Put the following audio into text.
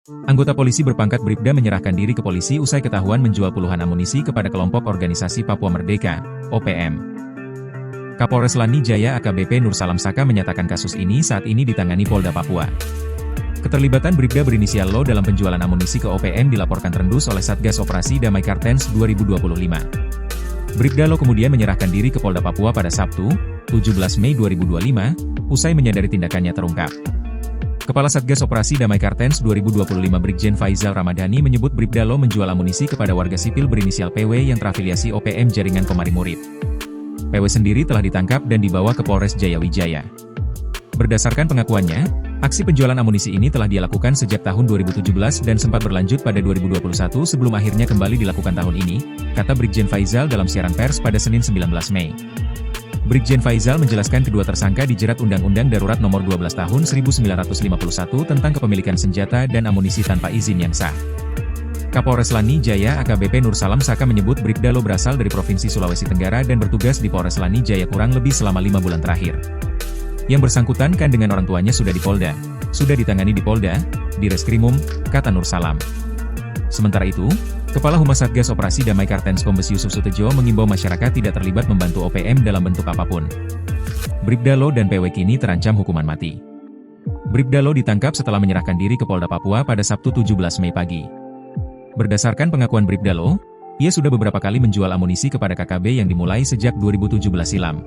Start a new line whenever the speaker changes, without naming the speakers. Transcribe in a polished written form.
Anggota polisi berpangkat Bribda menyerahkan diri ke polisi usai ketahuan menjual puluhan amunisi kepada kelompok organisasi Papua Merdeka, OPM. Kapolres Lani Jaya AKBP Nur Salam Saka menyatakan kasus ini saat ini ditangani Polda Papua. Keterlibatan Bribda berinisial Lo dalam penjualan amunisi ke OPM dilaporkan terendus oleh Satgas Operasi Damai Kartens 2025. Bribda Lo kemudian menyerahkan diri ke Polda Papua pada Sabtu, 17 Mei 2025, usai menyadari tindakannya terungkap. Kepala Satgas Operasi Damai Kartens 2025 Brigjen Faizal Ramadhani menyebut Bribda Lo menjual amunisi kepada warga sipil berinisial PW yang terafiliasi OPM Jaringan Komari Murid. PW sendiri telah ditangkap dan dibawa ke Polres Jayawijaya. Berdasarkan pengakuannya, aksi penjualan amunisi ini telah dia lakukan sejak tahun 2017 dan sempat berlanjut pada 2021 sebelum akhirnya kembali dilakukan tahun ini, kata Brigjen Faizal dalam siaran pers pada Senin 19 Mei. Brigjen Faizal menjelaskan kedua tersangka dijerat Undang-Undang Darurat Nomor 12 Tahun 1951 tentang kepemilikan senjata dan amunisi tanpa izin yang sah. Kapolres Lani Jaya AKBP Nur Salam Saka menyebut Bribda Lo berasal dari Provinsi Sulawesi Tenggara dan bertugas di Polres Lani Jaya kurang lebih selama 5 bulan terakhir. Yang bersangkutan kan dengan orang tuanya sudah di Polda, sudah ditangani di Polda, di Reskrimum, kata Nur Salam. Sementara itu, Kepala Humas Satgas Operasi Damai Kartens Kombes Yusuf Sutejo mengimbau masyarakat tidak terlibat membantu OPM dalam bentuk apapun. Bribda Lo dan PW kini terancam hukuman mati. Bribda Lo ditangkap setelah menyerahkan diri ke Polda Papua pada Sabtu 17 Mei pagi. Berdasarkan pengakuan Bribda Lo, ia sudah beberapa kali menjual amunisi kepada KKB yang dimulai sejak 2017 silam.